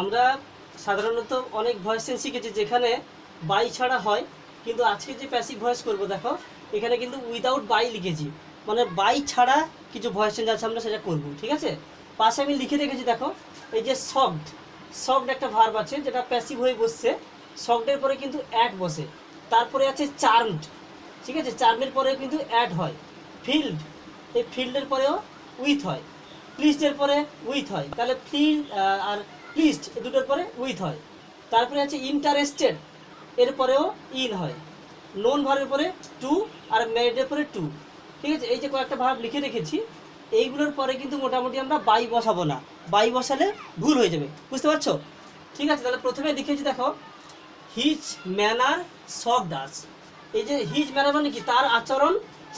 আমরা সাধারণত অনেক ভয়েস চেঞ্জ শিখেছি যেখানে বাই ছাড়া হয়, কিন্তু আজকে যে প্যাসিভ ভয়েস করব দেখো এখানে কিন্তু উইদাউট বাই লিখেছি, মানে বাই ছাড়া কিছু ভয়েস চেঞ্জ আছে আমরা সেটা করব। ঠিক আছে, পাশে আমি লিখে রেখেছি দেখো, এই যে সকড, সকড একটা ভার্ব আছে যেটা প্যাসিভ হয়ে বসছে, সকডের পরে কিন্তু অ্যাড বসে, তারপরে আছে চার্মড, ঠিক আছে, চার্মের পরে কিন্তু অ্যাড হয়, ফিল্ড, এই ফিল্ডের পরেও উইথ হয়, প্লিজডের পরে উইথ হয়, তাহলে ফিল্ড আর প্লিজড এই দুটোর পরে উইথ হয়, তারপরে আছে ইন্টারেস্টেড এর পরেও ইন হয়, নোন ভার্বের পরে টু আর ম্যারিডের পরে টু। ঠিক আছে, এই যে কয়েকটা ভার্ব লিখে রেখেছি, এইগুলোর পরে কিন্তু মোটামুটি আমরা বাই বসাবো না, বাই বসালে ভুল হয়ে যাবে, বুঝতে পারছো? ঠিক আছে, তাহলে প্রথমে লিখেছি দেখো, হিজ ম্যানার সক ডাস। এই যে হিজ ম্যানার মানে কি, তার আচরণ,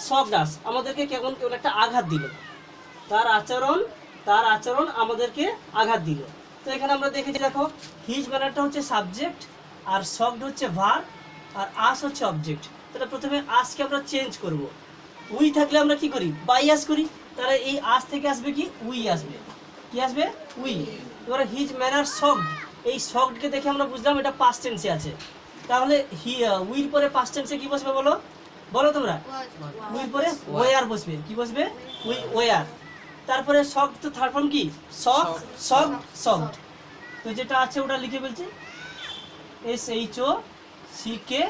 সক ডাস আমাদেরকে কেমন কেমন একটা আঘাত দিল, তার আচরণ আমাদেরকে আঘাত দিল। তো এখানে আমরা দেখেছি দেখো, হিজ ম্যানারটা হচ্ছে সাবজেক্ট, আর সকড হচ্ছে ভার্ব, আর আস হচ্ছে অবজেক্ট। তাহলে প্রথমে আসকে আমরা চেঞ্জ করব, উই থাকলে আমরা কি করি, বাই আস করি, তাহলে এই আস থেকে আসবে কি, উই আসবে, কি আসবে, উই। এবারে হিজ ম্যানার সকড, এই সকডকে দেখে আমরা বুঝলাম এটা পাস্ট টেন্সে আছে, তাহলে উইর পরে পাস্ট টেন্সে কি বসবে বলো, বলো তোমরা, উইর পরে ওয়ার বসবে, কি বসবে, উই ওয়ার। তারপরে শক, তো থার্ড ফর্ম কি, শক, শক, শকড। তো যেটা আছে ওটা লিখে ফেলছি, SHOCKED,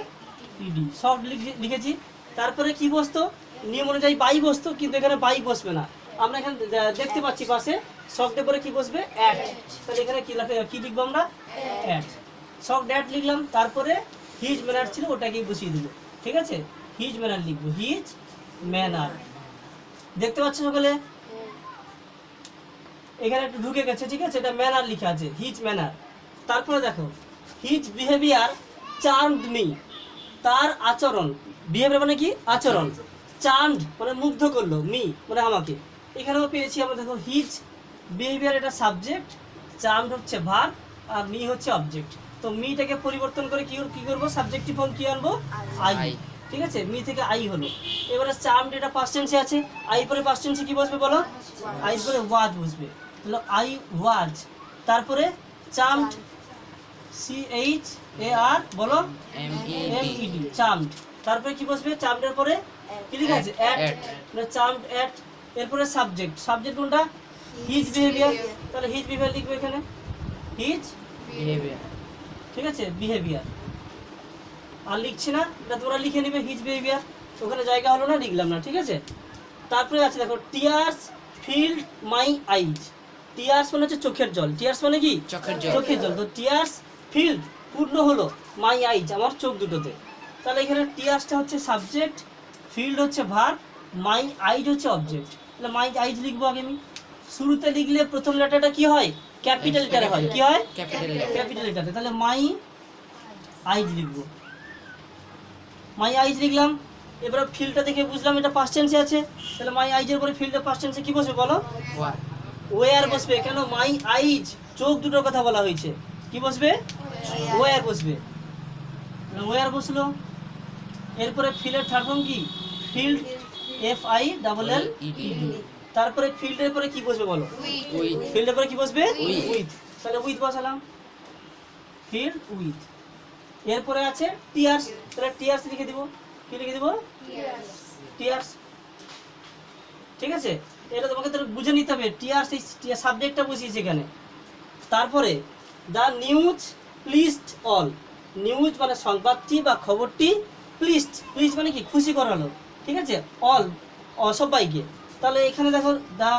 শকড লিখেছি। তারপরে কি বসতো, নিয়ম অনুযায়ী বাই বসতো, কিন্তু এখানে বাই বসবে না, আমরা এখানে দেখতে পাচ্ছি পাশে শকডের পরে কি বসবে, অ্যাট, তাহলে এখানে কি লিখবো আমরা, অ্যাট, শকড অ্যাট লিখলাম। তারপরে হিজ ম্যানার ছিল ওটাকেই বসিয়ে দেবো, ঠিক আছে, হিজ ম্যানার লিখবো, হিজ ম্যানার। দেখতে পাচ্ছ সকলে, এখানে একটু ঢুকে গেছে, ঠিক আছে, এটা ম্যানার লিখা আছে, হিজ ম্যানার। তারপরে দেখো, হিজ বিহেভিয়ার চার্মড মি, তার আচরণ, বিহেভিয়ার মানে কি, আচরণ, চার্মড মানে মুগ্ধ করলো, মি মানে আমাকে। এখানেও পেয়েছি আমরা দেখো, হিজ বিহেভিয়ার এটা সাবজেক্ট, চার্মড হচ্ছে ভার্ব, আর মি হচ্ছে অবজেক্ট। তো মিটাকে পরিবর্তন করে কি করবো, সাবজেক্টিভ ফর্ম কি আনবো, আই, ঠিক আছে, মি থেকে আই হলো। এবারে চার্মড এটা পাস্ট টেন্সে আছে, আই পরে পাস্ট টেন্সে কি বসবে বলো, আই পরে ওয়াজ বসবে, তাহলে আই ওয়াজ। তারপরে চার্মড, CHAR বলো, MED, চার্মড। তারপরে কি বসবে, চার্মডের পরে কি লেখা আছে, অ্যাট, মানে চার্মড অ্যাট। এরপরে সাবজেক্ট, সাবজেক্ট কোনটা, হিজ বিহেভিয়ার, তাহলে হিজ বিহেভিয়ার লিখবে এখানে, হিজ বিহেভিয়ার, ঠিক আছে, বিহেভিয়ার। আর লিখছি না, এটা তোমরা লিখে নিবে, হিজ বিহেভিয়ার, ওখানে জায়গা হলো না, লিখলাম না, ঠিক আছে। তারপরে আছে দেখো, টিয়ার্স ফিল্ড মাই আইজ, টিয়ার্স মানে হচ্ছে চোখের জল, টিয়ার্স মানে কি, চোখের জল, তো টিয়ার্স ফিল্ড পূর্ণ হলো মাই আইজ, আমার চোখ দুটোতে। তাহলে এখানে টিয়ার্সটা হচ্ছে সাবজেক্ট, ফিল্ড হচ্ছে ভার্ব, মাই আইজ হচ্ছে অবজেক্ট। তাহলে মাই আইজ লিখবো আগে আমি, শুরুতে লিখলে প্রথম লেটারটা কি হয়, ক্যাপিটাল লেটারে হয়, কি হয়, ক্যাপিটাল লেটারে। তাহলে মাই আইজ লিখবো, মাই আইজ লিখলাম। এবারে ফিল্ডটা দেখে বুঝলাম এটা পাস্ট টেন্সে আছে, তাহলে মাই আইজের পরে ফিল্ডে পাস্ট টেন্সে কি বসবে বলো, ওয়ার বসবে, কেন মাই আইজ চোখ দুটোর কথা বলা হয়েছে, কি বসবে, ওয়ার বসবে, ওয়ার বসলো। এরপরে ফিল্ডের থার্ড ফর্ম কি, ফিল্ড, FILLED। তারপরে ফিল্ডের পরে কি বসবে বলো, ফিল্ডের পরে কি বসবে, উইথ, তাহলে উইথ বসালাম, ফিল্ড উইথ। এরপরে আছে টিয়ার্স, তাহলে টিয়ার্স লিখে দিব, কি লিখে দিব, টিয়ার্স, ঠিক আছে। এটা তোমাকে তো বুঝে নিতে হবে, টিয়ার্স এই সাবজেক্টটা বসিয়েছি এখানে। তারপরে the news pleased all, news মানে সংবাদটি বা খবরটি, প্লিজড, প্লিজ মানে কি, খুশি করালো, ঠিক আছে, অল সবাইকে। তাহলে এখানে দেখো, দ্য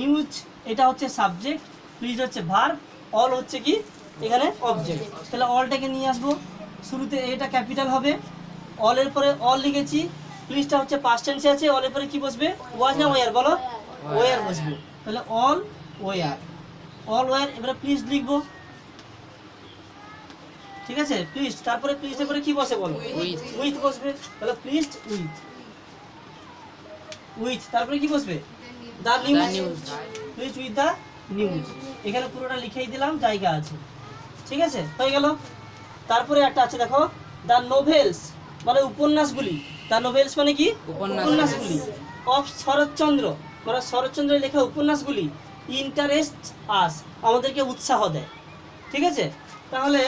নিউজ এটা হচ্ছে সাবজেক্ট, প্লিজ হচ্ছে ভার্ব, অল হচ্ছে কি এখানে অবজেক্ট। তাহলে অলটাকে নিয়ে আসবো, শুরুতে এটা ক্যাপিটাল হবে, অলের পরে অল লিখেছি, প্লিজটা হচ্ছে পাস্ট টেন্সে আছে, অলের পরে কি বসবে, ওয়াজ না ওয়ার বলো, ওয়ার বসবে, তাহলে অল ওয়ার, অল ওয়ার। এবারে প্লিজ লিখবো, ঠিক আছে, প্লিজ। তারপরে প্লিজের পরে কি বসে বলো, উইথ বসবে, তাহলে প্লিজড উইথ, উইথ। তারপরে কি বসবে, the news, please with the news. এখানে পুরোটা লিখেই দিলাম, জায়গা আছে, ঠিক আছে, হয়ে গেল। তারপরে একটা আছে দেখো, দ্য নোভেলস মানে উপন্যাসগুলি, দ্য নোভেলস মানে কি, উপন্যাসগুলি, অফ শরৎচন্দ্র মানে শরৎচন্দ্রের লেখা উপন্যাসগুলি, ইন্টারেস্ট আস আমাদেরকে উৎসাহ দেয়, ঠিক আছে, তাহলে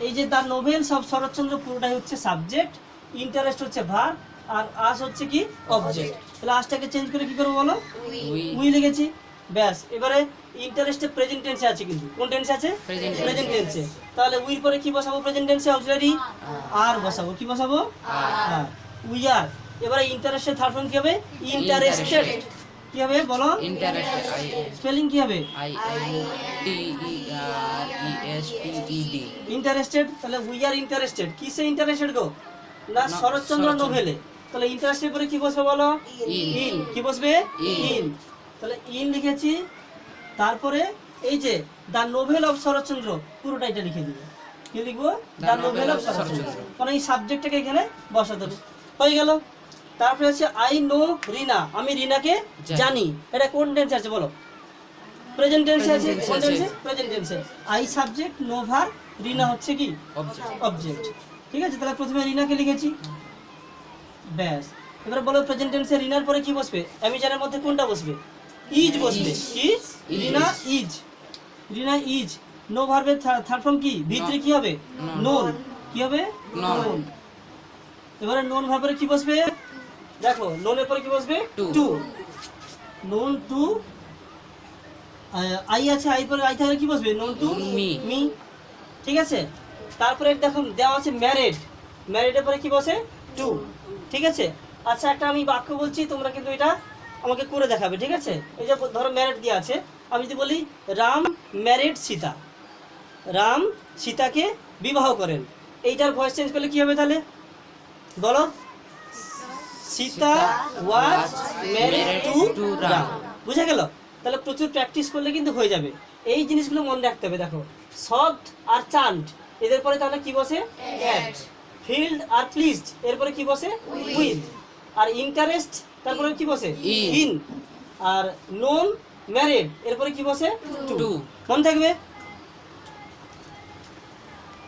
এই যে দ্য নোভেলস অফ শরৎচন্দ্র পুরোটাই হচ্ছে সাবজেক্ট, ইন্টারেস্ট হচ্ছে ভার্ব, আর আস হচ্ছে কি অবজেক্ট। তাহলে আসটাকে চেঞ্জ করে কি করবো বলো, উই লিখেছি, ব্যাস। এবারে ইন্টারেস্টে প্রেজেন্ট টেন্সে আছে, কিন্তু কোন টেন্সে আছে, প্রেজেন্ট টেন্সে। তাহলে উইর পরে কি বসাবো, প্রেজেন্ট টেন্সে অক্সিলারি আর বসাবো, কি বসাবো, আর। We are. এবারে ইন্টারেস্টের থার্ড ফর্ম কি হবে, ইন্টারেস্টেড। কি হবে বলো, ইন্টারেস্টেড, স্পেলিং কি হবে, INTERESTED। ইন্টারেস্টেড। তাহলে উই আর ইন্টারেস্টেড, কিসে ইন্টারেস্টেড গো, না শরৎচন্দ্র নোভেলে। তাহলে ইন্টারেস্টেড পরে কি বসবে বলো, ইন। কি বসবে, ইন। তাহলে ইন লিখেছি, তারপরে এই যে দ্য নোভেল অফ শরৎচন্দ্র পুরোটা এটা লিখে দিবে। কি লিখবো, দ্য নোভেল অফ শরৎচন্দ্র, কারণ এই সাবজেক্টটাকে এখানে বসাতে হবে। হয়ে গেল। তারপরে হচ্ছে আই নো রিনা, আমি রিনাকে জানি। এটা কোন টেন্সে আছে বলো, প্রেজেন্ট টেন্সে আছে। কোন টেন্সে, প্রেজেন্ট টেন্সে। I subject, know verb, Rina হচ্ছে কি অবজেক্ট। ঠিক আছে, তাহলে প্রথমে রিনাকে লিখেছি, ব্যাস। এবারে বলো প্রেজেন্ট টেন্সে রিনার পরে কি বসবে, অ্যামিজারের মধ্যে কোনটা বসবে, ইজ বসবে। Is, Rina is, Rina is. No ভার্বের থার্ড ফর্ম কি, ভিতরে কি হবে, নোন। কি হবে, নোন। এবারে নোন ভার্বের কি বসবে, দেখো নোনের পরে কি বসবে, টু। নোন টু, আই আছে, আই পরে আই থাকলে কি বসবে, নোন টু মি। ঠিক আছে, তারপরে দেখো দেওয়া আছে ম্যারিড, ম্যারিডের পরে কি বসে, টু। ঠিক আছে, আচ্ছা একটা আমি বাক্য বলছি, তোমরা কিন্তু এটা আমাকে করে দেখাবে। ঠিক আছে, এই যে ধরো ম্যারিড দেওয়া আছে, আমি যদি বলি রাম ম্যারিড সীতা, রাম সীতাকে বিবাহ করেন, এইটার ভয়েস চেঞ্জ করলে কি হবে তাহলে বলো, Sita was married to Ram. বুঝা গেল? তাহলে প্রচুর প্র্যাকটিস করলে কিন্তু হয়ে যাবে। এই জিনিসগুলো মনে রাখতে হবে। দেখো সফট আর চান্ট, এদের পরে তাহলে কি বসে, অ্যাট। ফিল্ড আর প্লিজড, এরপরে কি বসে, উইথ। আর ইন্টারেস্ট তারপরে কি বসে, ইন। আর নোন ম্যারিড, এরপরে কি বসে, টু। মনে থাকবে।